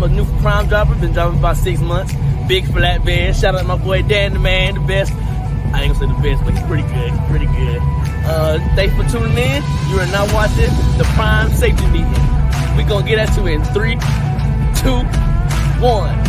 a new prime driver. Been driving about 6 months. Big flatbed. Shout out to my boy Dan, the man, the best. I ain't gonna say the best, but he's pretty good. Pretty good. Thanks for tuning in. You are now watching the Prime Safety Meeting. We're gonna get at you in 3, 2, 1.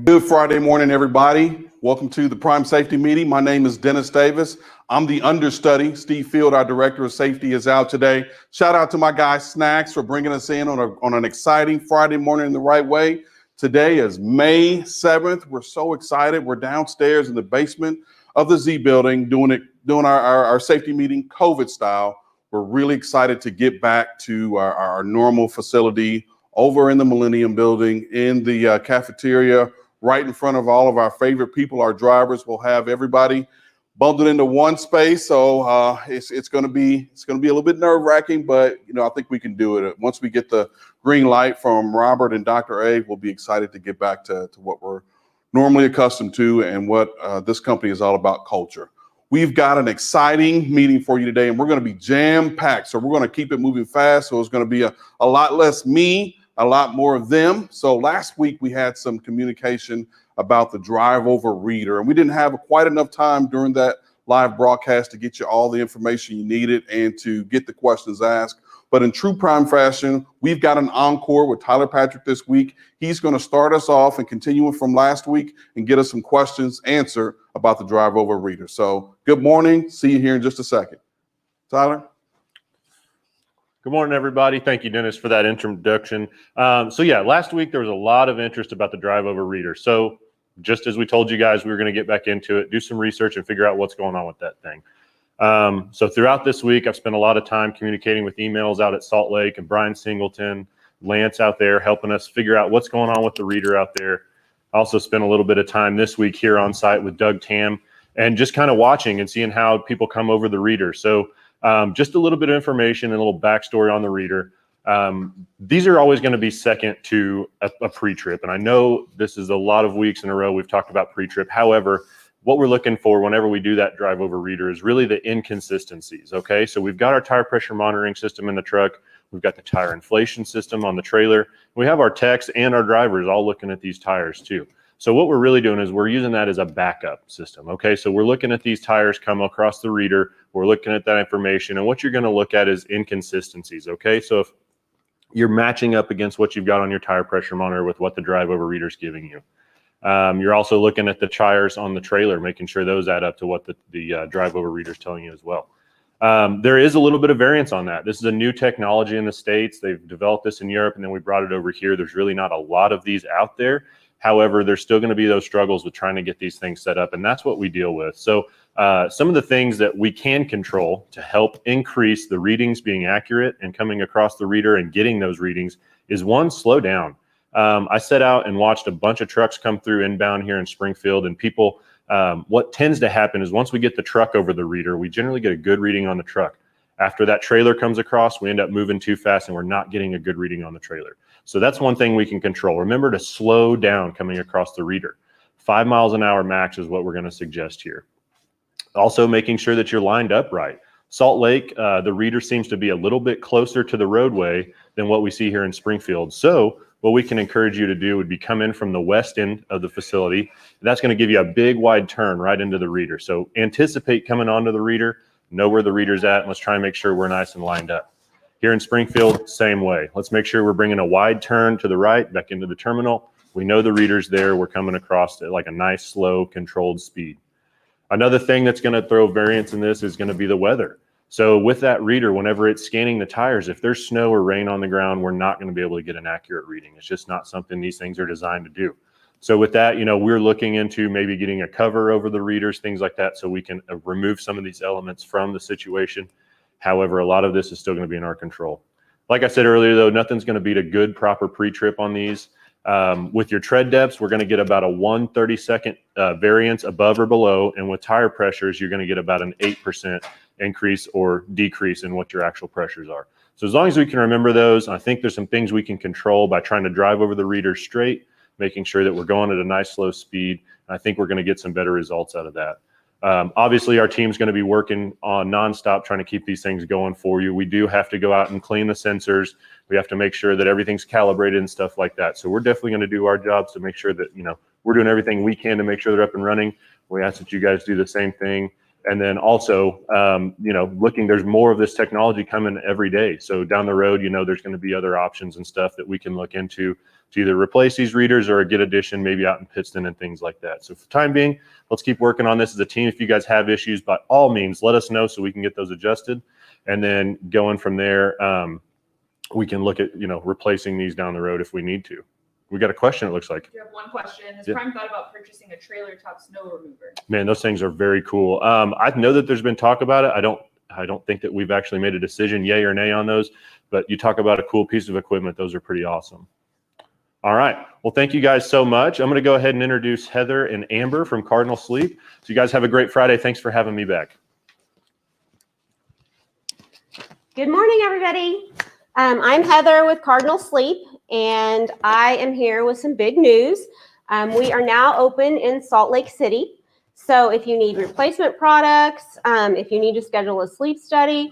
Good Friday morning, everybody. Welcome to the Prime Safety Meeting. My name is Dennis Davis. I'm the understudy. Steve Field, our Director of Safety, is out today. Shout out to my guy Snacks for bringing us in on an exciting Friday morning in the right way. Today is May 7th. We're so excited. We're downstairs in the basement of the Z building doing our safety meeting COVID style. We're really excited to get back to our normal facility over in the Millennium Building in the cafeteria, right in front of all of our favorite people, our drivers. We'll have everybody bundled into one space. So it's going to be a little bit nerve-wracking, but I think we can do it. Once we get the green light from Robert and Dr. A, we'll be excited to get back to what we're normally accustomed to and what this company is all about, culture. We've got an exciting meeting for you today, and we're going to be jam-packed. So we're going to keep it moving fast. So it's going to be a lot less me, a lot more of them. So last week we had some communication about the drive over reader, and we didn't have quite enough time during that live broadcast to get you all the information you needed and to get the questions asked. But in true Prime fashion, we've got an encore with Tyler Patrick this week. He's going to start us off and continue from last week and get us some questions answered about the drive over reader. So good morning. See you here in just a second. Tyler? Good morning, everybody. Thank you, Dennis, for that introduction. Last week there was a lot of interest about the drive over reader. So just as we told you guys, we were going to get back into it, do some research and figure out what's going on with that thing. So throughout this week, I've spent a lot of time communicating with emails out at Salt Lake and Brian Singleton, Lance out there helping us figure out what's going on with the reader out there. I also spent a little bit of time this week here on site with Doug Tam and just kind of watching and seeing how people come over the reader. So just a little bit of information and a little backstory on the reader. These are always going to be second to a pre-trip. And I know this is a lot of weeks in a row we've talked about pre-trip. However, what we're looking for whenever we do that drive over reader is really the inconsistencies. Okay, so we've got our tire pressure monitoring system in the truck. We've got the tire inflation system on the trailer. We have our techs and our drivers all looking at these tires too. So what we're really doing is we're using that as a backup system. Okay, so we're looking at these tires come across the reader. We're looking at that information, and what you're going to look at is inconsistencies. Okay, so if you're matching up against what you've got on your tire pressure monitor with what the drive over reader is giving you. You're also looking at the tires on the trailer, making sure those add up to what the drive over reader is telling you as well. There is a little bit of variance on that. This is a new technology in the States. They've developed this in Europe, and then we brought it over here. There's really not a lot of these out there. However, there's still going to be those struggles with trying to get these things set up, and that's what we deal with. So some of the things that we can control to help increase the readings being accurate and coming across the reader and getting those readings is, one, slow down. I set out and watched a bunch of trucks come through inbound here in Springfield, and people, what tends to happen is once we get the truck over the reader, we generally get a good reading on the truck. After that trailer comes across, we end up moving too fast and we're not getting a good reading on the trailer. So that's one thing we can control. Remember to slow down coming across the reader. 5 miles an hour max is what we're going to suggest here. Also making sure that you're lined up right. Salt Lake, the reader seems to be a little bit closer to the roadway than what we see here in Springfield. So what we can encourage you to do would be come in from the west end of the facility. And that's going to give you a big wide turn right into the reader. So anticipate coming onto the reader, know where the reader's at, and let's try and make sure we're nice and lined up. Here in Springfield, same way. Let's make sure we're bringing a wide turn to the right back into the terminal. We know the reader's there. We're coming across at like a nice, slow, controlled speed. Another thing that's going to throw variance in this is going to be the weather. So with that reader, whenever it's scanning the tires, if there's snow or rain on the ground, we're not going to be able to get an accurate reading. It's just not something these things are designed to do. So with that, we're looking into maybe getting a cover over the readers, things like that, so we can remove some of these elements from the situation. However, a lot of this is still going to be in our control. Like I said earlier, though, nothing's going to beat a good, proper pre-trip on these. With your tread depths, we're going to get about a 1/32nd variance above or below. And with tire pressures, you're going to get about an 8% increase or decrease in what your actual pressures are. So as long as we can remember those, I think there's some things we can control by trying to drive over the reader straight, making sure that we're going at a nice slow speed. I think we're going to get some better results out of that. Obviously, our team's going to be working on nonstop trying to keep these things going for you. We do have to go out and clean the sensors. We have to make sure that everything's calibrated and stuff like that. So we're definitely going to do our jobs to make sure that, we're doing everything we can to make sure they're up and running. We ask that you guys do the same thing. And then also, there's more of this technology coming every day. So down the road, there's going to be other options and stuff that we can look into to either replace these readers or get addition maybe out in Pittston and things like that. So for the time being, let's keep working on this as a team. If you guys have issues, by all means, let us know so we can get those adjusted. And then going from there, we can look at, replacing these down the road if we need to. We got a question, it looks like. You have one question. Has Yeah. Prime thought about purchasing a trailer top snow remover? Man, those things are very cool. I know that there's been talk about it. I don't think that we've actually made a decision, yay or nay, on those. But you talk about a cool piece of equipment; those are pretty awesome. All right. Well, thank you guys so much. I'm going to go ahead and introduce Heather and Amber from Cardinal Sleep. So you guys have a great Friday. Thanks for having me back. Good morning, everybody. I'm Heather with Cardinal Sleep, and I am here with some big news. We are now open in Salt Lake City. So if you need replacement products, if you need to schedule a sleep study,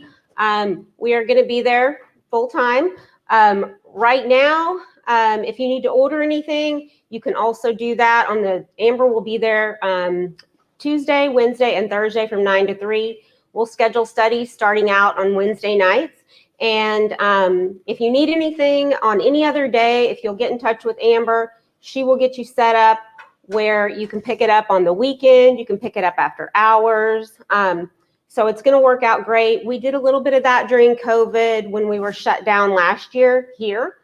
we are going to be there full time. Right now, if you need to order anything, you can also do that Amber will be there Tuesday, Wednesday, and Thursday from 9 to 3. We'll schedule studies starting out on Wednesday nights. And if you need anything on any other day, if you'll get in touch with Amber, she will get you set up where you can pick it up on the weekend. You can pick it up after hours. So it's going to work out great. We did a little bit of that during COVID when we were shut down last year here,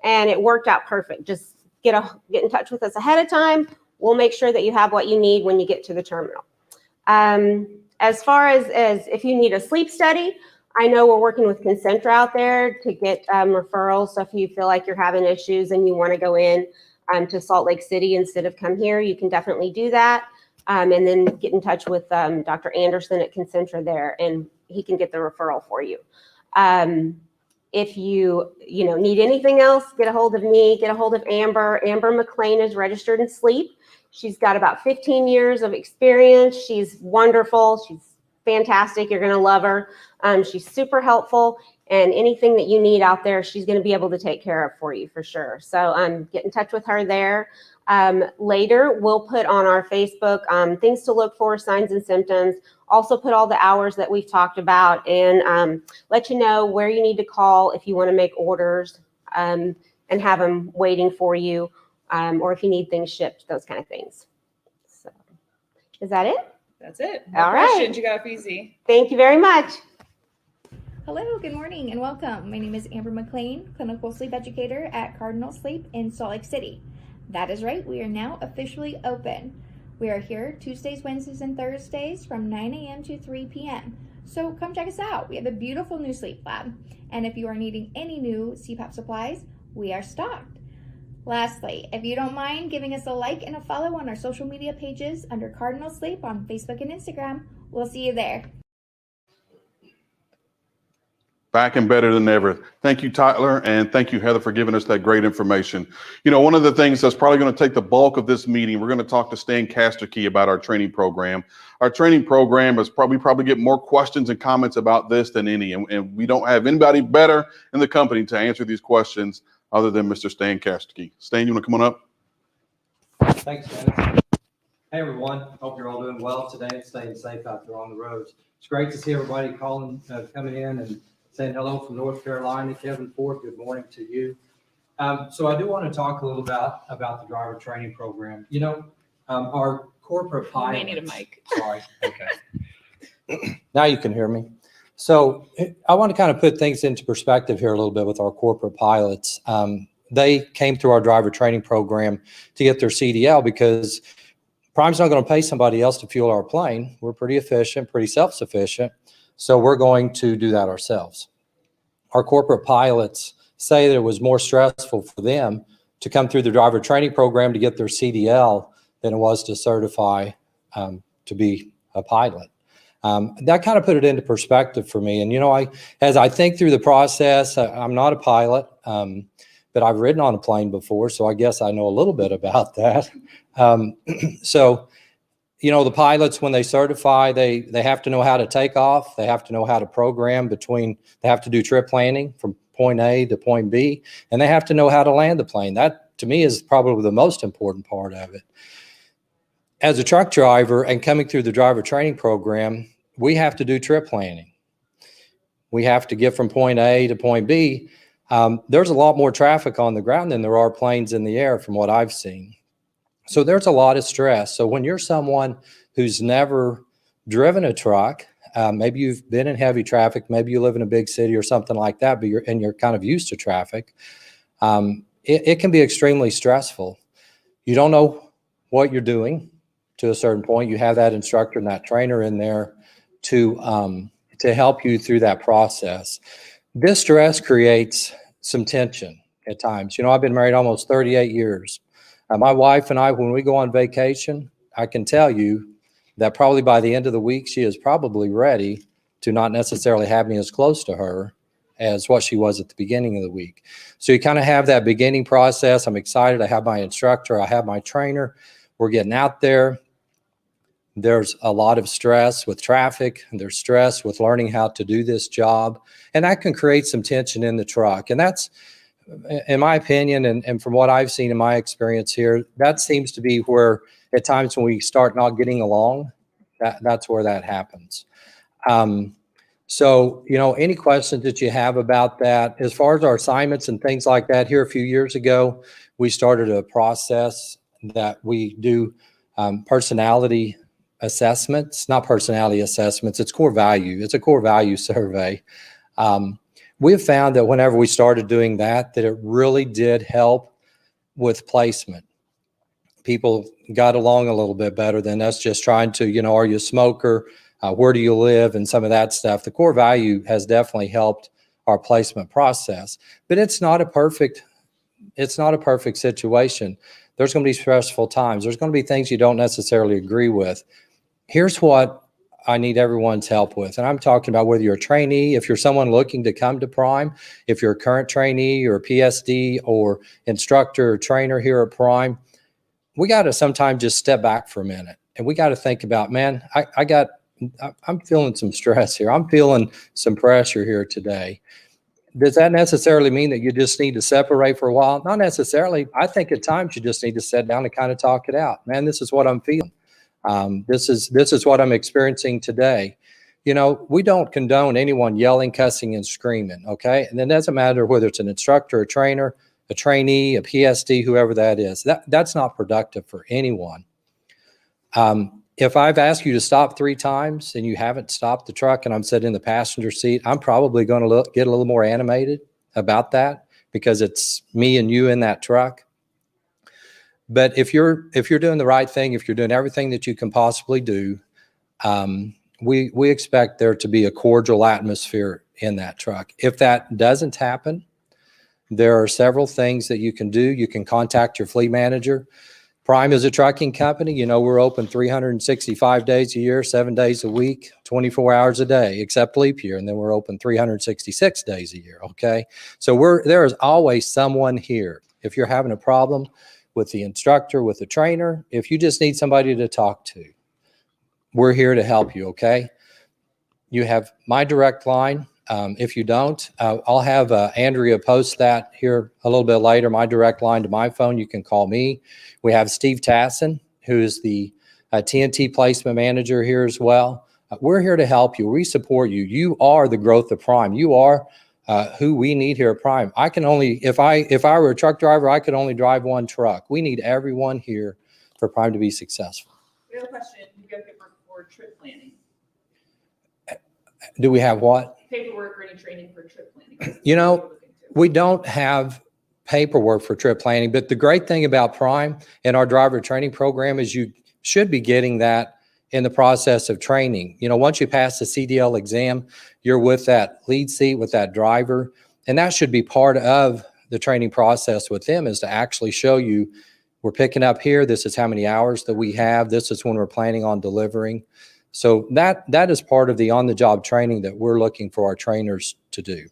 and it worked out perfect. Just get in touch with us ahead of time. We'll make sure that you have what you need when you get to the terminal. As far as if you need a sleep study, I know we're working with Concentra out there to get referrals. So if you feel like you're having issues and you want to go in to Salt Lake City instead of come here, you can definitely do that. And then get in touch with Dr. Anderson at Concentra there, and he can get the referral for you. If you need anything else, get a hold of me, get a hold of Amber. Amber McLane is registered in sleep. She's got about 15 years of experience. She's wonderful. She's fantastic. You're going to love her. She's super helpful, and anything that you need out there, she's going to be able to take care of for you for sure. So get in touch with her there. Later, we'll put on our Facebook things to look for, signs and symptoms. Also put all the hours that we've talked about, and let you know where you need to call if you want to make orders and have them waiting for you, or if you need things shipped, those kind of things. So, is that it? That's it. All questions. right. You got off easy. Thank you very much. Hello, good morning, and welcome. My name is Amber McLane, clinical sleep educator at Cardinal Sleep in Salt Lake City. That is right, we are now officially open. We are here Tuesdays, Wednesdays, and Thursdays from 9 a.m. to 3 p.m. So come check us out. We have a beautiful new sleep lab. And if you are needing any new CPAP supplies, we are stocked. Lastly, if you don't mind giving us a like and a follow on our social media pages under Cardinal Sleep on Facebook and Instagram, we'll see you there. Back and better than ever. Thank you, Tyler, and thank you, Heather, for giving us that great information. One of the things that's probably going to take the bulk of this meeting, we're going to talk to Stan Kasterke about our training program. Our training program is probably get more questions and comments about this than any, and we don't have anybody better in the company to answer these questions other than Mr. Stan Kasterke. Stan, you want to come on up? Thanks, Dennis. Hey, everyone. Hope you're all doing well today and staying safe out there on the roads. It's great to see everybody coming in and saying hello from North Carolina. Kevin Ford, good morning to you. So I do want to talk a little about the driver training program. Our corporate pilot. You may need a mic. Sorry. Okay. Now you can hear me. So I want to kind of put things into perspective here a little bit with our corporate pilots. They came through our driver training program to get their CDL because Prime's not going to pay somebody else to fuel our plane. We're pretty efficient, pretty self-sufficient. So we're going to do that ourselves. Our corporate pilots say that it was more stressful for them to come through the driver training program to get their CDL than it was to certify to be a pilot. That kind of put it into perspective for me. And, as I think through the process, I'm not a pilot, but but I've ridden on a plane before, so I guess I know a little bit about that. So, you know, the pilots, when they certify, they have to know how to take off. They have to know how to program they have to do trip planning from point A to point B, and they have to know how to land the plane. That, to me, is probably the most important part of it. As a truck driver and coming through the driver training program, we have to do trip planning. We have to get from point A to point B. There's a lot more traffic on the ground than there are planes in the air from what I've seen. So there's a lot of stress. So when you're someone who's never driven a truck, maybe you've been in heavy traffic, maybe you live in a big city or something like that, but you're kind of used to traffic, it can be extremely stressful. You don't know what you're doing to a certain point. You have that instructor and that trainer in there to help you through that process. This stress creates some tension at times. You know, I've been married almost 38 years. My wife and I, when we go on vacation, I can tell you that probably by the end of the week, she is probably ready to not necessarily have me as close to her as what she was at the beginning of the week. So you kind of have that beginning process. I'm excited. I have my instructor. I have my trainer. We're getting out there. There's a lot of stress with traffic, and there's stress with learning how to do this job. And that can create some tension in the truck. And that's, in my opinion, and from what I've seen in my experience here, that seems to be where at times when we start not getting along, that's where that happens. So, you know, any questions that you have about that, as far as our assignments and things like that, here a few years ago, we started a process that we do personality assessments, not personality assessments, it's core value. It's a core value survey. We have found that whenever we started doing that it really did help with placement. People got along a little bit better than us just trying to, you know, are you a smoker? Where do you live? And some of that stuff. The core value has definitely helped our placement process, but it's not a perfect situation. There's going to be stressful times. There's going to be things you don't necessarily agree with. Here's what I need everyone's help with. And I'm talking about whether you're a trainee, if you're someone looking to come to Prime, if you're a current trainee or a PSD or instructor or trainer here at Prime, we got to sometimes just step back for a minute. And we got to think about, man, I'm feeling some stress here. I'm feeling some pressure here today. Does that necessarily mean that you just need to separate for a while? Not necessarily. I think at times you just need to sit down and kind of talk it out. Man, this is what I'm feeling. This is what I'm experiencing today. You know, we don't condone anyone yelling, cussing, and screaming, okay? And it doesn't matter whether it's an instructor, a trainer, a trainee, a PSD, whoever that is. That's not productive for anyone. If I've asked you to stop 3 times and you haven't stopped the truck and I'm sitting in the passenger seat, I'm probably going to get a little more animated about that because it's me and you in that truck. But if you're doing the right thing, if you're doing everything that you can possibly do, we expect there to be a cordial atmosphere in that truck. If that doesn't happen, there are several things that you can do. You can contact your fleet manager. Prime is a trucking company. You know, we're open 365 days a year, 7 days a week, 24 hours a day, except leap year. And then we're open 366 days a year. Okay. So there is always someone here. If you're having a problem with the instructor, with the trainer, if you just need somebody to talk to, we're here to help you. Okay. You have my direct line. If you don't, I'll have Andrea post that here a little bit later, my direct line to my phone. You can call me. We have Steve Tassin, who is the TNT placement manager here as well. We're here to help you. We support you. You are the growth of Prime. You are who we need here at Prime. I can only, if I were a truck driver, I could only drive one truck. We need everyone here for Prime to be successful. We have a question. Do you have paperwork for trip planning? Do we have what? Paperwork or any training for trip planning? You know, we don't have paperwork for trip planning, but the great thing about Prime and our driver training program is you should be getting that in the process of training. You know, once you pass the CDL exam, you're with that lead seat with that driver, and that should be part of the training process with them, is to actually show you, we're picking up here, this is how many hours that we have, this is when we're planning on delivering. So that is part of the on-the-job training that we're looking for our trainers to do.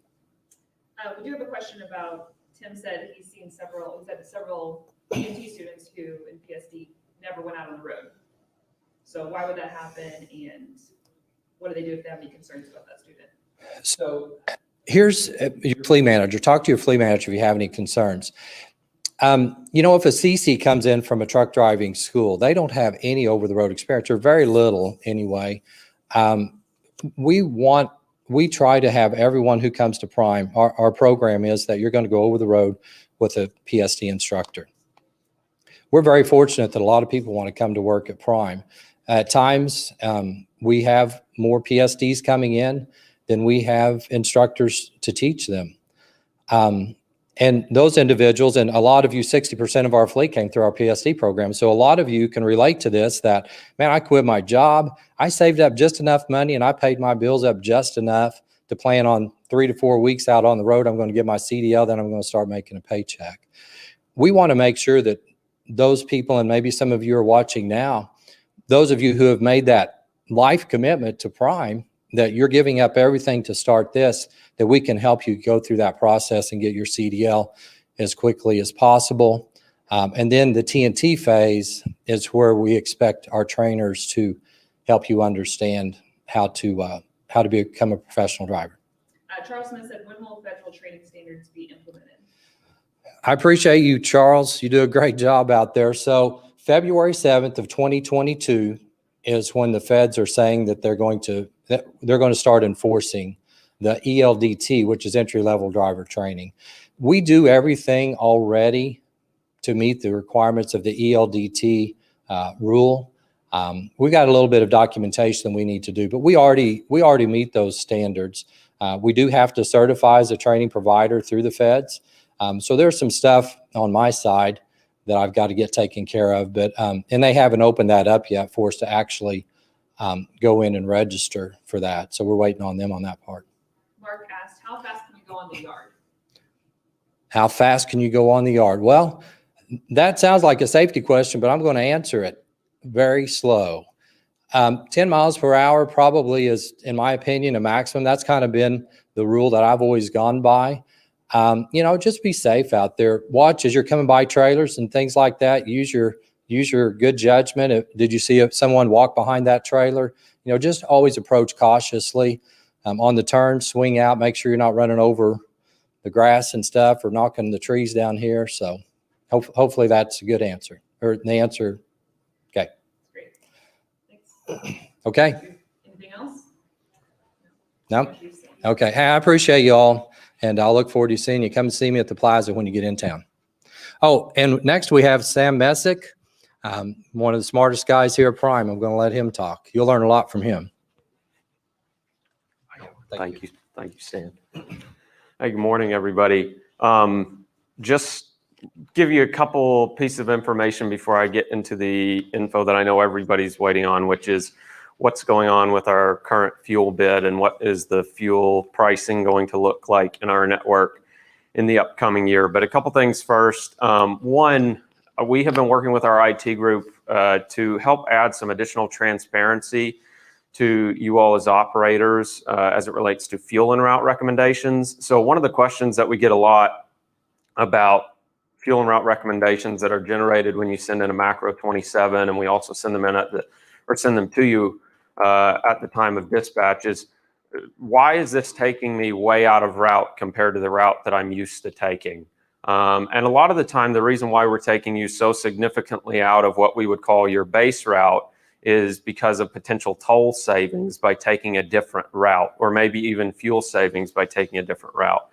We do have a question about, Tim said he's seen several PNT students who in PSD never went out on the road. So why would that happen, and what do they do if they have any concerns about that student? So here's your fleet manager. Talk to your fleet manager if you have any concerns. You know, if a CC comes in from a truck driving school, they don't have any over-the-road experience, or very little anyway. We try to have everyone who comes to Prime, our program is that you're going to go over the road with a PSD instructor. We're very fortunate that a lot of people want to come to work at Prime. At times, we have more PSDs coming in than we have instructors to teach them. And those individuals, and a lot of you, 60% of our fleet came through our PSD program. So a lot of you can relate to this, that, man, I quit my job. I saved up just enough money and I paid my bills up just enough to plan on 3 to 4 weeks out on the road. I'm going to get my CDL, then I'm going to start making a paycheck. We want to make sure that those people, and maybe some of you are watching now, those of you who have made that life commitment to Prime, that you're giving up everything to start this, that we can help you go through that process and get your CDL as quickly as possible. And then the TNT phase is where we expect our trainers to help you understand how to become a professional driver. Charles Smith said, when will federal training standards be implemented? I appreciate you, Charles. You do a great job out there. So February 7th of 2022 is when the feds are saying that they're going to start enforcing the ELDT, which is entry-level driver training. We do everything already to meet the requirements of the ELDT rule. We got a little bit of documentation we need to do, but we already meet those standards. We do have to certify as a training provider through the feds. So there's some stuff on my side that I've got to get taken care of, but and they haven't opened that up yet for us to actually go in and register for that. So we're waiting on them on that part. Mark asked, how fast can you go on the yard? How fast can you go on the yard? Well, that sounds like a safety question, but I'm going to answer it very slow. 10 miles per hour probably is, in my opinion, a maximum. That's kind of been the rule that I've always gone by. Just be safe out there. Watch as you're coming by trailers and things like that. Use your good judgment. Did you see someone walk behind that trailer? Just always approach cautiously. On the turn, swing out. Make sure you're not running over the grass and stuff or knocking the trees down here. So hopefully that's a good answer, or the answer. Okay. Great. Thanks. Okay. Anything else? No? Okay. Hey, I appreciate you all, and I'll look forward to seeing you. Come and see me at the plaza when you get in town. Oh, and next we have Sam Messick, one of the smartest guys here at Prime. I'm going to let him talk. You'll learn a lot from him. Thank you. Thank you, Stan. Hey, good morning, everybody. Just give you a couple pieces of information before I get into the info that I know everybody's waiting on, which is what's going on with our current fuel bid and what is the fuel pricing going to look like in our network in the upcoming year. But a couple things first. One, we have been working with our IT group to help add some additional transparency to you all as operators as it relates to fuel en route recommendations. So one of the questions that we get a lot about fuel en route recommendations that are generated when you send in a macro 27, and we also send them in send them to you at the time of dispatch, is why is this taking me way out of route compared to the route that I'm used to taking? And a lot of the time, the reason why we're taking you so significantly out of what we would call your base route is because of potential toll savings by taking a different route, or maybe even fuel savings by taking a different route.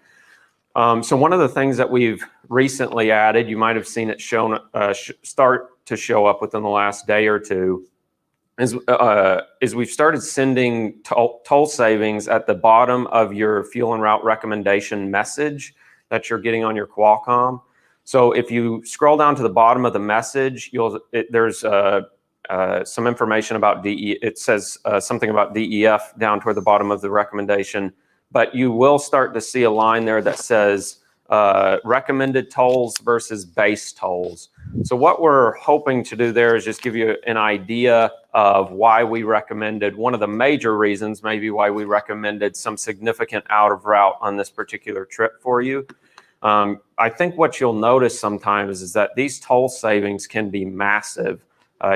So one of the things that we've recently added, you might have seen it start to show up within the last day or two, is we've started sending toll savings at the bottom of your fuel en route recommendation message that you're getting on your Qualcomm. So if you scroll down to the bottom of the message, there's some information about DE. It says something about DEF down toward the bottom of the recommendation, but you will start to see a line there that says recommended tolls versus base tolls. So what we're hoping to do there is just give you an idea of why we recommended, one of the major reasons maybe why we recommended some significant out of route on this particular trip for you. I think what you'll notice sometimes is that these toll savings can be massive.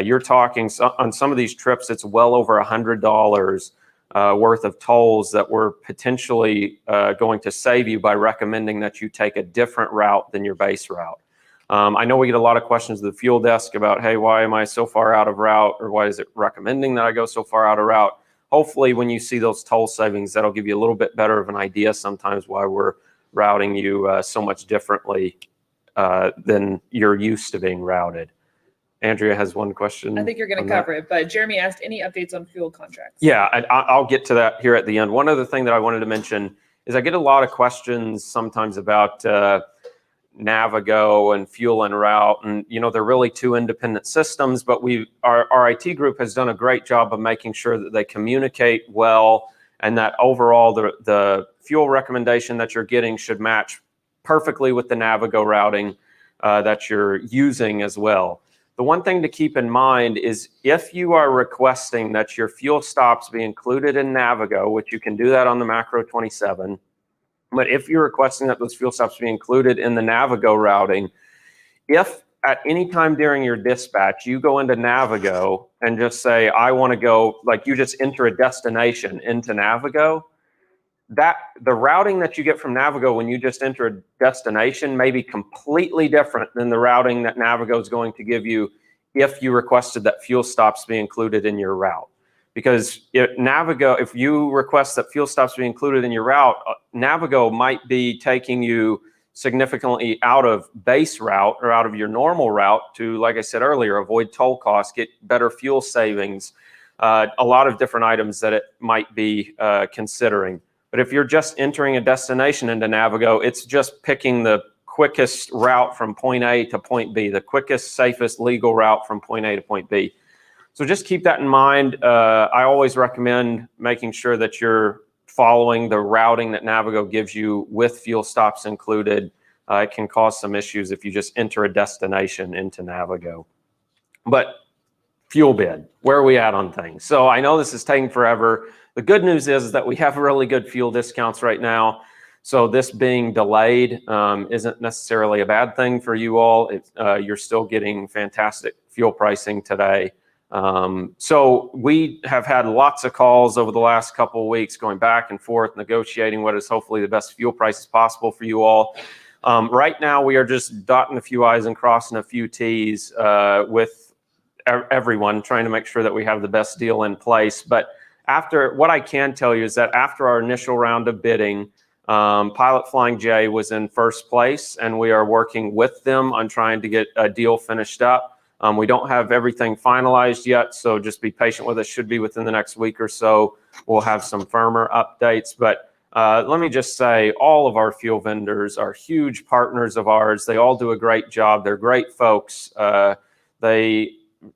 You're talking on some of these trips, it's well over $100 worth of tolls that we're potentially going to save you by recommending that you take a different route than your base route. I know we get a lot of questions at the fuel desk about, hey, why am I so far out of route, or why is it recommending that I go so far out of route? Hopefully when you see those toll savings, that'll give you a little bit better of an idea sometimes why we're routing you so much differently than you're used to being routed. Andrea has one question. I think you're going to cover it, but Jeremy asked any updates on fuel contracts. Yeah, I'll get to that here at the end. One other thing that I wanted to mention is I get a lot of questions sometimes about Navigo and fuel en route, and they're really two independent systems, but our IT group has done a great job of making sure that they communicate well, and that overall the fuel recommendation that you're getting should match perfectly with the Navigo routing that you're using as well. The one thing to keep in mind is if you are requesting that your fuel stops be included in Navigo, which you can do that on the Macro 27, but if you're requesting that those fuel stops be included in the Navigo routing, if at any time during your dispatch you go into Navigo and just say, I want to go, like you just enter a destination into Navigo, that the routing that you get from Navigo when you just enter a destination may be completely different than the routing that Navigo is going to give you if you requested that fuel stops be included in your route. Because if you request that fuel stops be included in your route, Navigo might be taking you significantly out of base route or out of your normal route to, like I said earlier, avoid toll costs, get better fuel savings, a lot of different items that it might be considering. But if you're just entering a destination into Navigo, it's just picking the quickest route from point A to point B, the quickest, safest, legal route from point A to point B. So just keep that in mind. I always recommend making sure that you're following the routing that Navigo gives you with fuel stops included. It can cause some issues if you just enter a destination into Navigo. But fuel bid, where are we at on things? So I know this is taking forever. The good news is that we have really good fuel discounts right now. So this being delayed isn't necessarily a bad thing for you all. You're still getting fantastic fuel pricing today. So we have had lots of calls over the last couple of weeks going back and forth, negotiating what is hopefully the best fuel prices possible for you all. Right now, we are just dotting a few I's and crossing a few T's with everyone, trying to make sure that we have the best deal in place. But what I can tell you is that after our initial round of bidding, Pilot Flying J was in first place, and we are working with them on trying to get a deal finished up. We don't have everything finalized yet, so just be patient with us. Should be within the next week or so. We'll have some firmer updates. But let me just say, all of our fuel vendors are huge partners of ours. They all do a great job. They're great folks.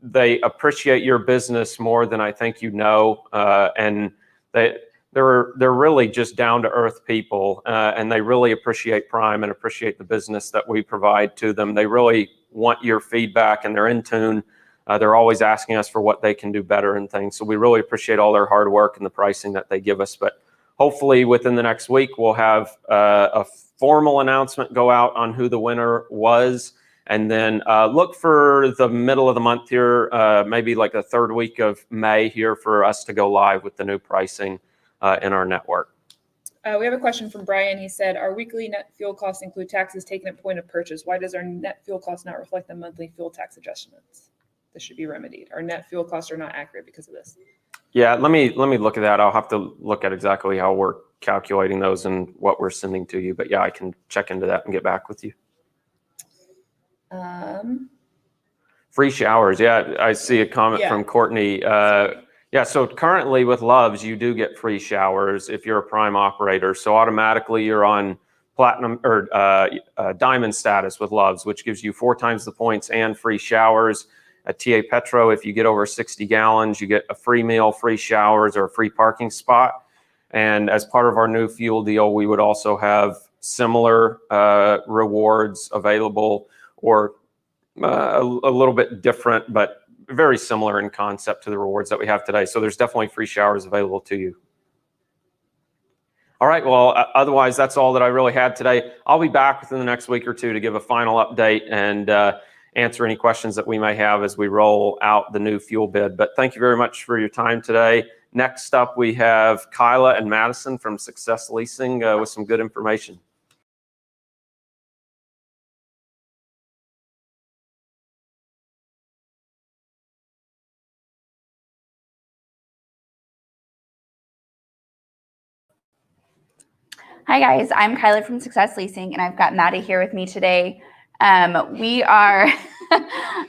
They appreciate your business more than I think you know, and they're really just down to earth people, and they really appreciate Prime and appreciate the business that we provide to them. They really want your feedback, and they're in tune. They're always asking us for what they can do better and things. So we really appreciate all their hard work and the pricing that they give us. But hopefully within the next week, we'll have a formal announcement go out on who the winner was. And then look for the middle of the month here, maybe like the third week of May here for us to go live with the new pricing in our network. We have a question from Brian. He said, our weekly net fuel costs include taxes taken at point of purchase. Why does our net fuel cost not reflect the monthly fuel tax adjustments? This should be remedied. Our net fuel costs are not accurate because of this. Yeah, let me look at that. I'll have to look at exactly how we're calculating those and what we're sending to you. But yeah, I can check into that and get back with you. Free showers. Yeah, I see a comment from Courtney. Yeah, so currently with Loves, you do get free showers if you're a Prime operator. So automatically you're on platinum or diamond status with Loves, which gives you 4 times the points and free showers. At TA Petro, if you get over 60 gallons, you get a free meal, free showers, or a free parking spot. And as part of our new fuel deal, we would also have similar rewards available, or a little bit different, but very similar in concept to the rewards that we have today. So there's definitely free showers available to you. All right. Well, otherwise, that's all that I really had today. I'll be back within the next week or two to give a final update and answer any questions that we may have as we roll out the new fuel bid. But thank you very much for your time today. Next up, we have Kylah and Madison from Success Leasing with some good information. Hi guys, I'm Kylah from Success Leasing, and I've got Maddie here with me today. We are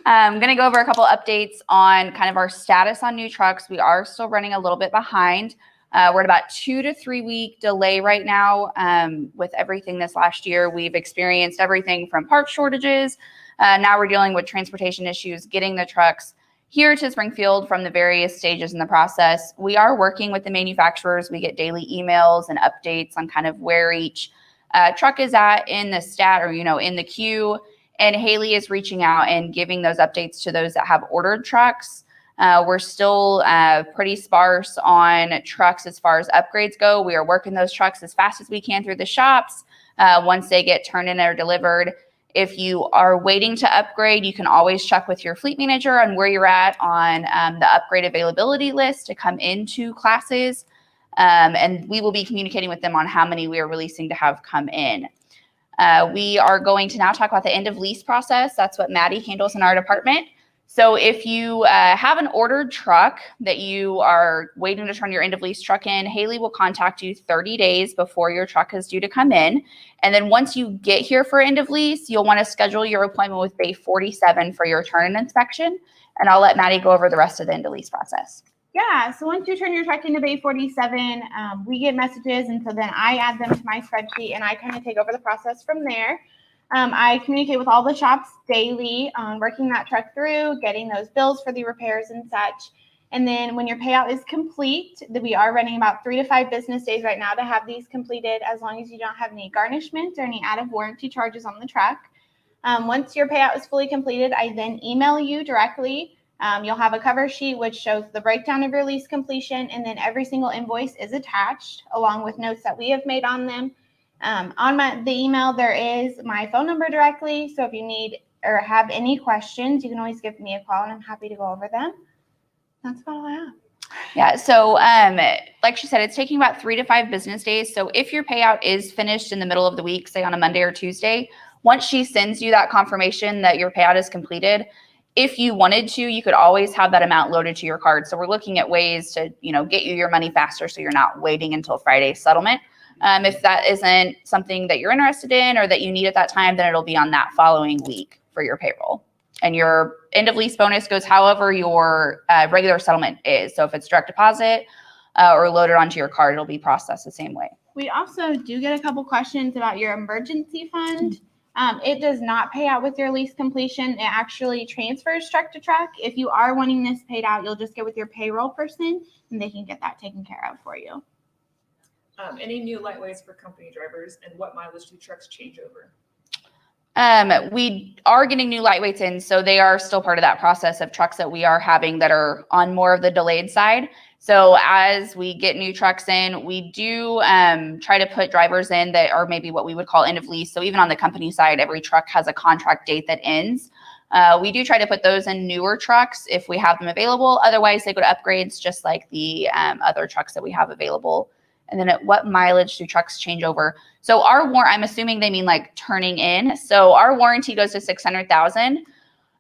going to go over a couple updates on kind of our status on new trucks. We are still running a little bit behind. We're at about 2 to 3 week delay right now with everything this last year. We've experienced everything from part shortages. Now we're dealing with transportation issues, getting the trucks here to Springfield from the various stages in the process. We are working with the manufacturers. We get daily emails and updates on kind of where each truck is at in the stat or, in the queue. And Haley is reaching out and giving those updates to those that have ordered trucks. We're still pretty sparse on trucks as far as upgrades go. We are working those trucks as fast as we can through the shops once they get turned in or delivered. If you are waiting to upgrade, you can always check with your fleet manager on where you're at on the upgrade availability list to come into classes. And we will be communicating with them on how many we are releasing to have come in. We are going to now talk about the end of lease process. That's what Maddie handles in our department. So if you have an ordered truck that you are waiting to turn your end of lease truck in, Haley will contact you 30 days before your truck is due to come in. And then once you get here for end of lease, you'll want to schedule your appointment with Bay 47 for your turn-in inspection. And I'll let Maddie go over the rest of the end of lease process. Yeah, so once you turn your truck into Bay 47, we get messages, and so then I add them to my spreadsheet, and I kind of take over the process from there. I communicate with all the shops daily on working that truck through, getting those bills for the repairs and such. And then when your payout is complete, we are running about 3 to 5 business days right now to have these completed, as long as you don't have any garnishment or any out of warranty charges on the truck. Once your payout is fully completed, I then email you directly. You'll have a cover sheet which shows the breakdown of your lease completion, and then every single invoice is attached along with notes that we have made on them. On the email, there is my phone number directly. So if you need or have any questions, you can always give me a call, and I'm happy to go over them. That's about all I have. Yeah, so like she said, it's taking about 3 to 5 business days. So if your payout is finished in the middle of the week, say on a Monday or Tuesday, once she sends you that confirmation that your payout is completed, if you wanted to, you could always have that amount loaded to your card. So we're looking at ways to, get you your money faster so you're not waiting until Friday settlement. If that isn't something that you're interested in or that you need at that time, then it'll be on that following week for your payroll. And your end of lease bonus goes however your regular settlement is. So if it's direct deposit or loaded onto your card, it'll be processed the same way. We also do get a couple questions about your emergency fund. It does not pay out with your lease completion. It actually transfers truck to truck. If you are wanting this paid out, you'll just get with your payroll person, and they can get that taken care of for you. Any new lightweights for company drivers, and what mileage do trucks change over? We are getting new lightweights in, so they are still part of that process of trucks that we are having that are on more of the delayed side. So as we get new trucks in, we do try to put drivers in that are maybe what we would call end of lease. So even on the company side, every truck has a contract date that ends. We do try to put those in newer trucks if we have them available. Otherwise, they go to upgrades just like the other trucks that we have available. And then at what mileage do trucks change over? So I'm assuming they mean like turning in. So our warranty goes to 600,000.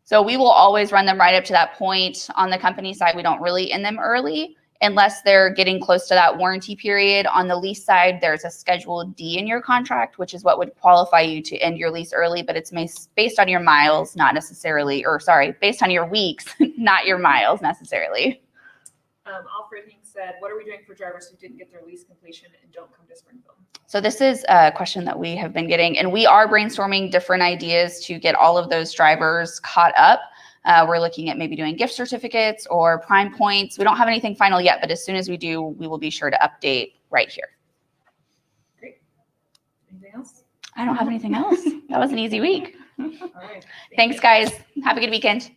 So we will always run them right up to that point. On the company side, we don't really end them early unless they're getting close to that warranty period. On the lease side, there's a Schedule D in your contract, which is what would qualify you to end your lease early, but it's based on your miles, not necessarily, based on your weeks, not your miles necessarily. Alfred Hink said, what are we doing for drivers who didn't get their lease completion and don't come to Springfield? So this is a question that we have been getting, and we are brainstorming different ideas to get all of those drivers caught up. We're looking at maybe doing gift certificates or prime points. We don't have anything final yet, but as soon as we do, we will be sure to update right here. Great. Anything else? I don't have anything else. That was an easy week. All right. Thanks, guys. Have a good weekend.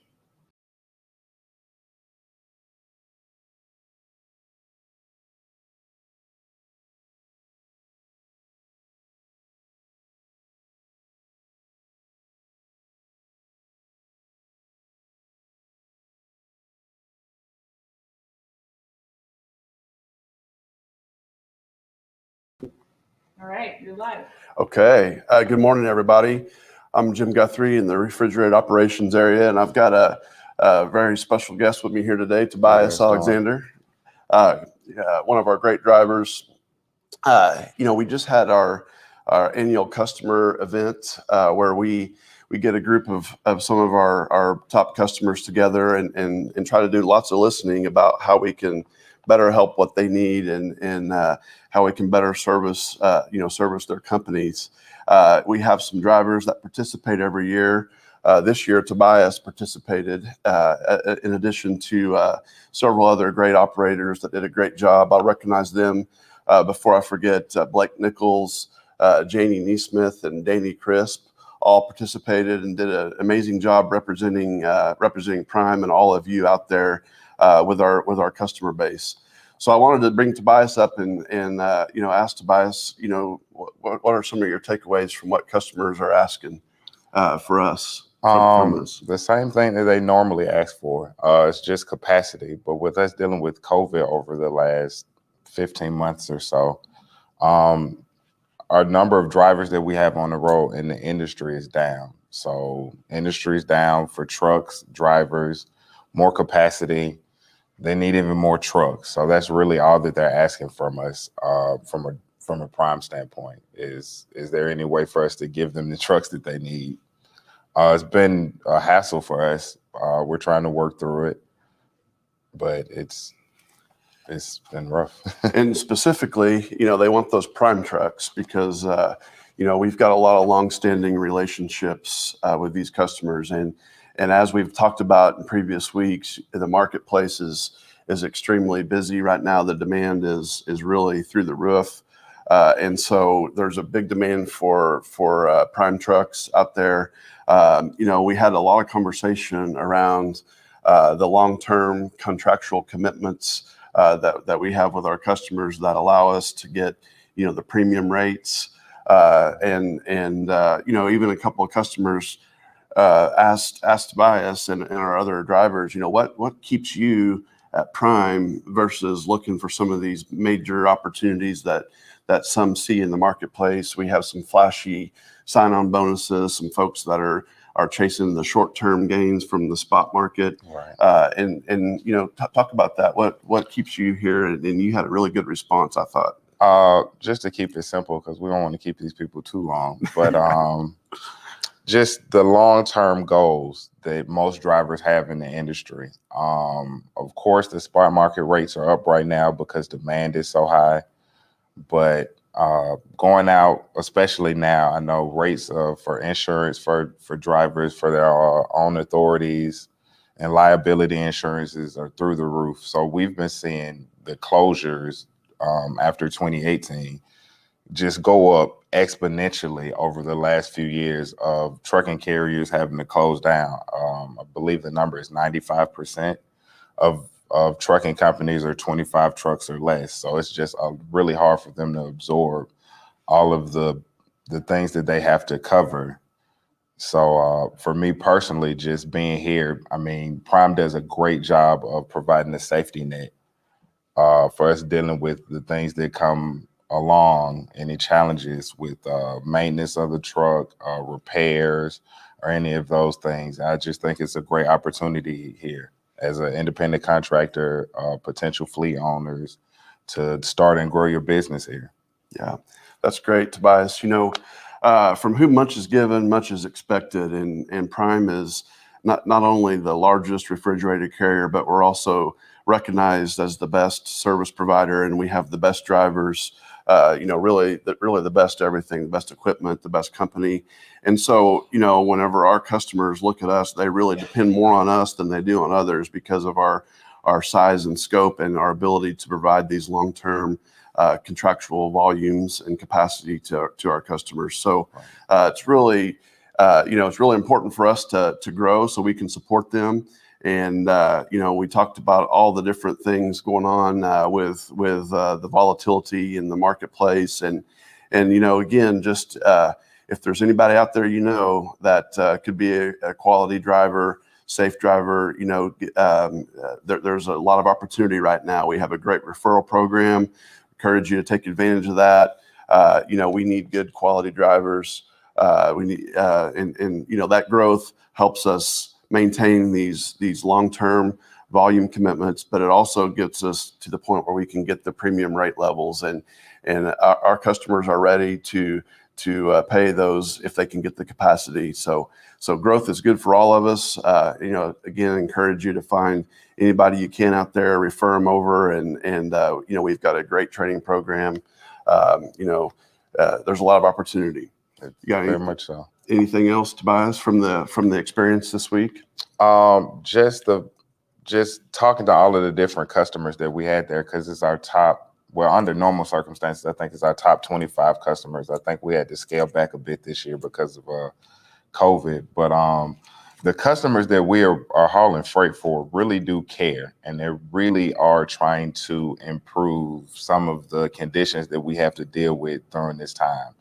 All right, you're live. Okay. Good morning, everybody. I'm Jim Guthrie in the Refrigerated operations area, and I've got a very special guest with me here today, Tobias Alexander, one of our great drivers. We just had our annual customer event where we get a group of some of our top customers together and try to do lots of listening about how we can better help what they need and how we can better service their companies. We have some drivers that participate every year. This year, Tobias participated in addition to several other great operators that did a great job. I'll recognize them before I forget. Blake Nichols, Janie Neesmith, and Danny Crisp all participated and did an amazing job representing Prime and all of you out there with our customer base. So I wanted to bring Tobias up and ask Tobias, what are some of your takeaways from what customers are asking for us? From us? The same thing that they normally ask for. It's just capacity. But with us dealing with COVID over the last 15 months or so, our number of drivers that we have on the road in the industry is down. So industry is down for trucks, drivers, more capacity. They need even more trucks. So that's really all that they're asking from us from a Prime standpoint. Is there any way for us to give them the trucks that they need? It's been a hassle for us. We're trying to work through it, but it's been rough. And specifically, they want those Prime trucks because, we've got a lot of longstanding relationships with these customers. And as we've talked about in previous weeks, the marketplace is extremely busy right now. The demand is really through the roof. And so there's a big demand for Prime trucks out there. We had a lot of conversation around the long-term contractual commitments that we have with our customers that allow us to get, the premium rates. And even a couple of customers asked Tobias and our other drivers, what keeps you at Prime versus looking for some of these major opportunities that some see in the marketplace. We have some flashy sign-on bonuses, some folks that are chasing the short-term gains from the spot market. Right. And talk about that. What keeps you here? And you had a really good response, I thought. Just to keep it simple, because we don't want to keep these people too long, but just the long-term goals that most drivers have in the industry. Of course, the spot market rates are up right now because demand is so high. But going out, especially now, I know rates for insurance for drivers, for their own authorities and liability insurances are through the roof. So we've been seeing the closures after 2018 just go up exponentially over the last few years of trucking carriers having to close down. I believe the number is 95% of trucking companies are 25 trucks or less. So it's just really hard for them to absorb all of the things that they have to cover. So for me personally, just being here, Prime does a great job of providing a safety net for us dealing with the things that come along, any challenges with maintenance of the truck, repairs, or any of those things. I just think it's a great opportunity here as an independent contractor, potential fleet owners, to start and grow your business here. Yeah, that's great, Tobias. From whom much is given, much is expected. And Prime is not only the largest refrigerated carrier, but we're also recognized as the best service provider, and we have the best drivers, really the best everything, the best equipment, the best company. And so, whenever our customers look at us, they really depend more on us than they do on others because of our size and scope and our ability to provide these long-term contractual volumes and capacity to our customers. So it's really important for us to grow so we can support them. And, we talked about all the different things going on with the volatility in the marketplace. And again, just if there's anybody out there, that could be a quality driver, safe driver, there's a lot of opportunity right now. We have a great referral program. Encourage you to take advantage of that. We need good quality drivers. We need, and that growth helps us maintain these long-term volume commitments, but it also gets us to the point where we can get the premium rate levels, and our customers are ready to pay those if they can get the capacity. So growth is good for all of us. Again, encourage you to find anybody you can out there, refer them over, and we've got a great training program. There's a lot of opportunity. Very much so. Anything else, Tobias, from the experience this week? Just talking to all of the different customers that we had there, because it's our top, well, under normal circumstances, I think it's our top 25 customers. I think we had to scale back a bit this year because of COVID. But the customers that we are hauling freight for really do care, and they really are trying to improve some of the conditions that we have to deal with during this time.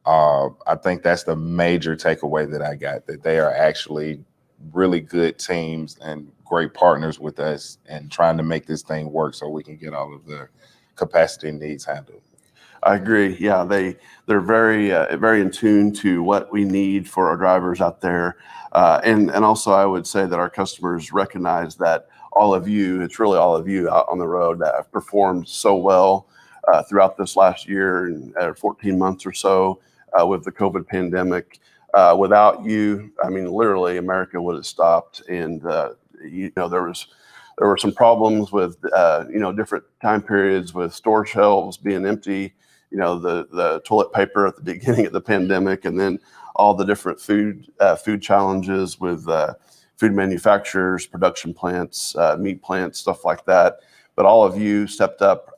I think that's the major takeaway that I got, that they are actually really good teams and great partners with us and trying to make this thing work so we can get all of the capacity needs handled. I agree. Yeah, they're very in tune to what we need for our drivers out there, and also I would say that our customers recognize that all of you, it's really all of you out on the road that have performed so well throughout this last year and 14 months or so with the COVID pandemic. Without you, I mean, literally America would have stopped, and there were some problems with different time periods with store shelves being empty, the toilet paper at the beginning of the pandemic, and then all the different food challenges with food manufacturers, production plants, meat plants, stuff like that. But all of you stepped up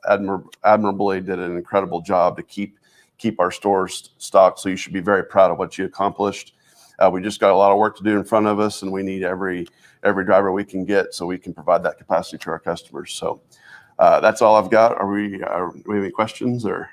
admirably, did an incredible job to keep our stores stocked. So you should be very proud of what you accomplished. We just got a lot of work to do in front of us, and we need every driver we can get so we can provide that capacity to our customers. So that's all I've got. Do we have any questions or?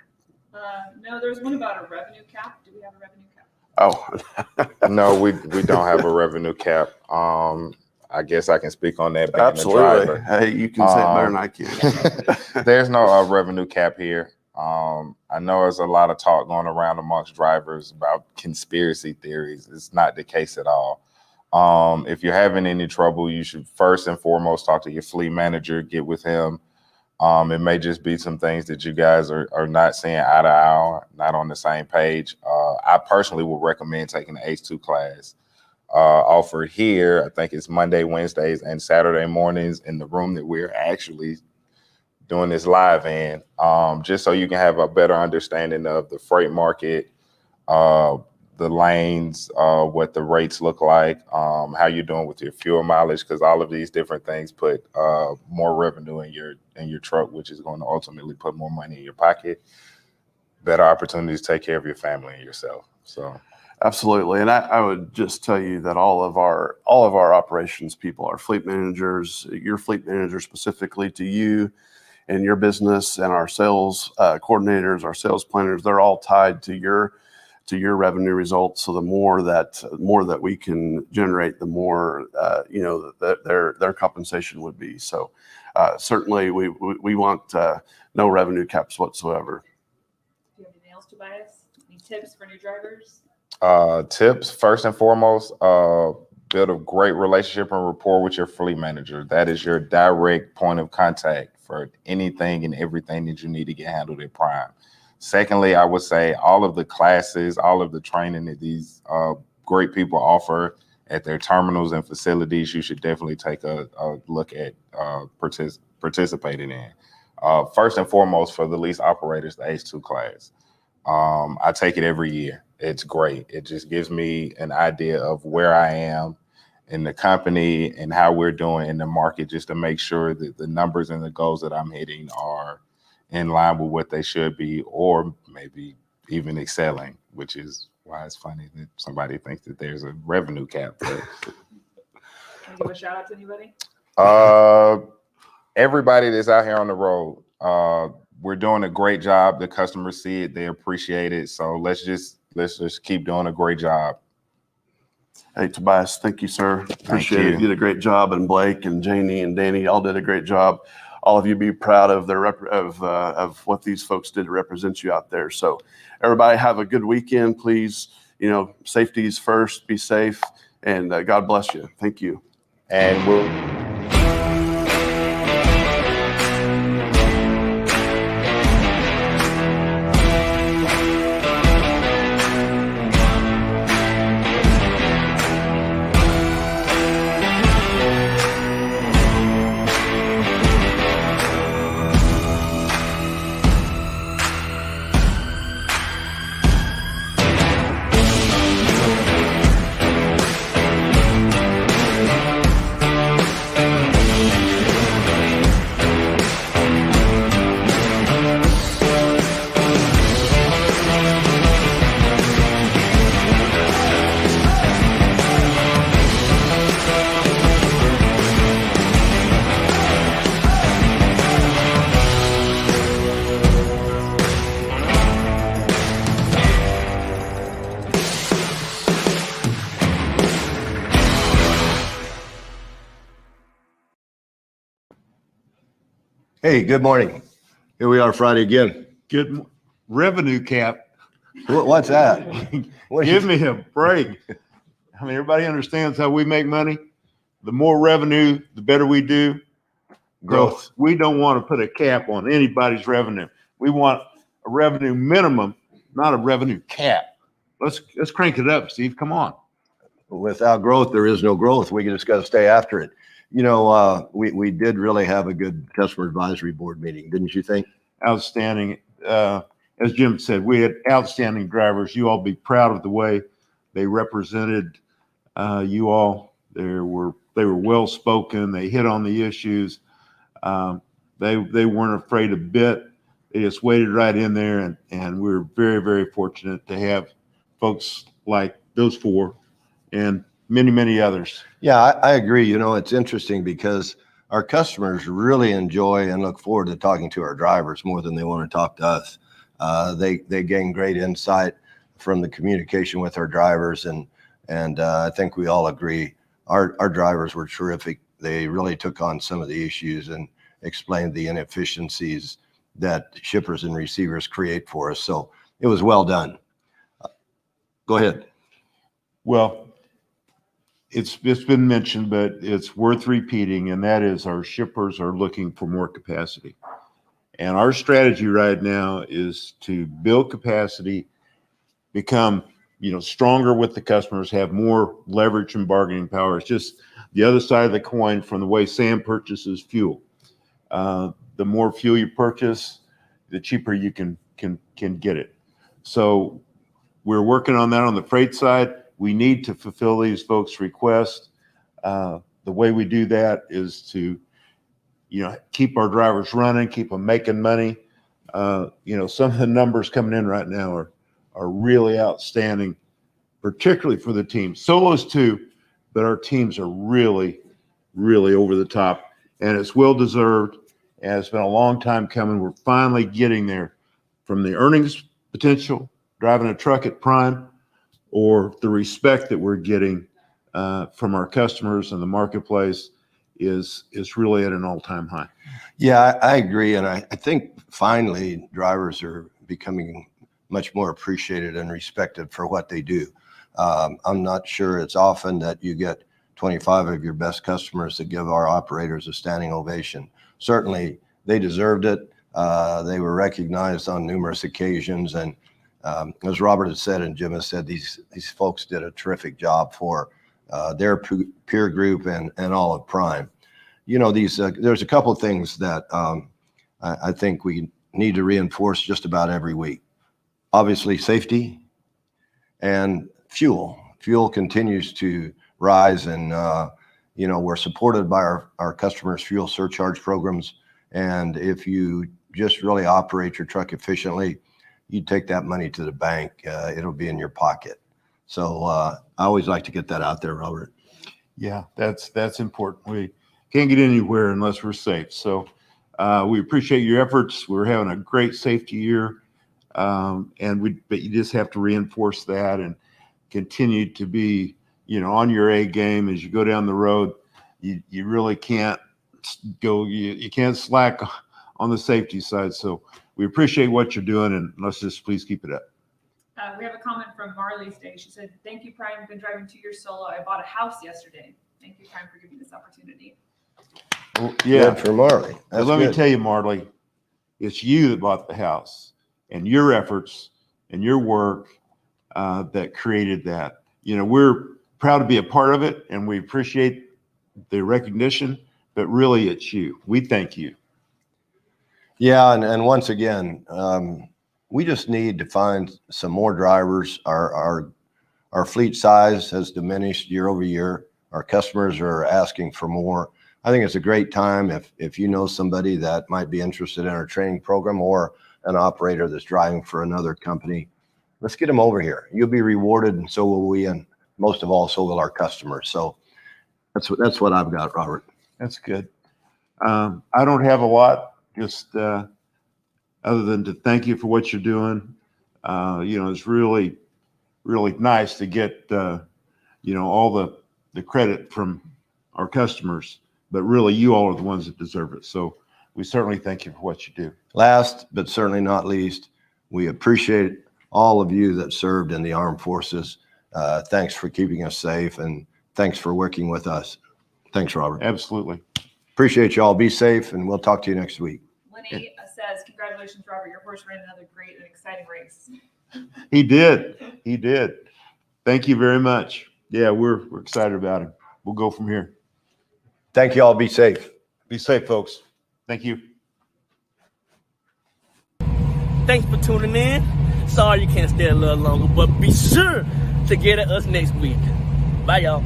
No, there's one about a revenue cap. Do we have a revenue cap? Oh, no, we don't have a revenue cap. I guess I can speak on that. Absolutely. Hey, you can say it better than I can. There's no revenue cap here. I know there's a lot of talk going around amongst drivers about conspiracy theories. It's not the case at all. If you're having any trouble, you should first and foremost talk to your fleet manager, get with him. It may just be some things that you guys are not seeing eye to eye, not on the same page. I personally would recommend taking the H2 class offered here. I think it's Monday, Wednesdays, and Saturday mornings in the room that we're actually doing this live in, just so you can have a better understanding of the freight market, the lanes, what the rates look like, how you're doing with your fuel mileage, because all of these different things put more revenue in your truck, which is going to ultimately put more money in your pocket, better opportunities to take care of your family and yourself. So absolutely. And I would just tell you that all of our operations people, our fleet managers, your fleet manager specifically to you and your business, and our sales coordinators, our sales planners, they're all tied to your revenue results. So the more that we can generate, the more their compensation would be. So certainly we want no revenue caps whatsoever. Do you have anything else, Tobias? Any tips for new drivers? Tips, first and foremost, build a great relationship and rapport with your fleet manager. That is your direct point of contact for anything and everything that you need to get handled at Prime. Secondly, I would say all of the classes, all of the training that these great people offer at their terminals and facilities, you should definitely take a look at participating in. First and foremost, for the lease operators, the H2 class. I take it every year. It's great. It just gives me an idea of where I am in the company and how we're doing in the market, just to make sure that the numbers and the goals that I'm hitting are in line with what they should be, or maybe even excelling, which is why it's funny that somebody thinks that there's a revenue cap. Can you give a shout out to anybody? Everybody that's out here on the road, we're doing a great job. The customers see it, they appreciate it. So let's just keep doing a great job. Hey, Tobias, thank you, sir. Appreciate it. You did a great job, and Blake and Janie and Danny all did a great job all of you be proud of of what these folks did to represent you out there. So everybody have a good weekend. Please, safety's first, be safe, and God bless you. Thank you. And we'll Hey, good morning. Here we are Friday again. Good revenue cap. What's that? Give me a break. I mean, everybody understands how we make money. The more revenue, the better we do. Growth. So we don't want to put a cap on anybody's revenue. We want a revenue minimum, not a revenue cap. Let's crank it up, Steve. Come on. Without growth, there is no growth. We just got to stay after it. We did really have a good customer advisory board meeting, didn't you think? Outstanding. As Jim said, we had outstanding drivers. You all be proud of the way they represented you all. They were well spoken. They hit on the issues. They weren't afraid a bit. They just waded right in there, and we're very, very fortunate to have folks like those four and many, many others. Yeah, I agree. It's interesting because our customers really enjoy and look forward to talking to our drivers more than they want to talk to us. They gain great insight from the communication with our drivers, and I think we all agree our drivers were terrific. They really took on some of the issues and explained the inefficiencies that shippers and receivers create for us. So it was well done. Go ahead. Well, it's been mentioned, but it's worth repeating, and that is our shippers are looking for more capacity. And our strategy right now is to build capacity, become stronger with the customers, have more leverage and bargaining power. It's just the other side of the coin from the way Sam purchases fuel. The more fuel you purchase, the cheaper you can get it. So we're working on that on the freight side. We need to fulfill these folks' requests. The way we do that is to, keep our drivers running, keep them making money. Some of the numbers coming in right now are really outstanding, particularly for the teams. Solos too, but our teams are really, really over the top, and it's well deserved. And it's been a long time coming. We're finally getting there, from the earnings potential, driving a truck at Prime, or the respect that we're getting from our customers and the marketplace is really at an all-time high. Yeah, I agree. And I think finally drivers are becoming much more appreciated and respected for what they do. I'm not sure it's often that you get 25 of your best customers that give our operators a standing ovation. Certainly they deserved it. They were recognized on numerous occasions. And as Robert has said and Jim has said, these folks did a terrific job for their peer group and all of Prime. There's a couple of things that I think we need to reinforce just about every week. Obviously, safety and fuel. Fuel continues to rise, and we're supported by our customers' fuel surcharge programs. And if you just really operate your truck efficiently, you take that money to the bank, it'll be in your pocket. So I always like to get that out there, Robert. Yeah, that's important. We can't get anywhere unless we're safe. So we appreciate your efforts. We're having a great safety year, but you just have to reinforce that and continue to be, on your A game as you go down the road. You really can't you can't slack on the safety side. So we appreciate what you're doing, and let's just please keep it up. We have a comment from Marley today. She said, "Thank you, Prime. I've been driving 2 years solo. I bought a house yesterday. Thank you, Prime, for giving me this opportunity." Well, yeah, Good for Marley. That's let me good. tell you, Marley, it's you that bought the house, and your efforts and your work that created that. You know, we're proud to be a part of it, and we appreciate the recognition, but really it's you. We thank you. Yeah, and once again, we just need to find some more drivers. Our fleet size has diminished year over year. Our customers are asking for more. I think it's a great time if you know somebody that might be interested in our training program or an operator that's driving for another company. Let's get them over here. You'll be rewarded, and so will we, and most of all, so will our customers. So that's what I've got, Robert. That's good. I don't have a lot, just other than to thank you for what you're doing. You know, it's really, really nice to get, you know, all the credit from our customers, but really you all are the ones that deserve it. So we certainly thank you for what you do. Last, but certainly not least, we appreciate all of you that served in the armed forces. Thanks for keeping us safe, and thanks for working with us. Thanks, Robert. Absolutely. Appreciate y'all. Be safe, and we'll talk to you next week. Lenny says, "Congratulations, Robert. Your horse ran another great and exciting race." He did. He did. Thank you very much. Yeah, we're excited about him. We'll go from here. Thank you all. Be safe. Be safe, folks. Thank you. Thanks for tuning in. Sorry you can't stay a little longer, but be sure to get at us next week. Bye, y'all.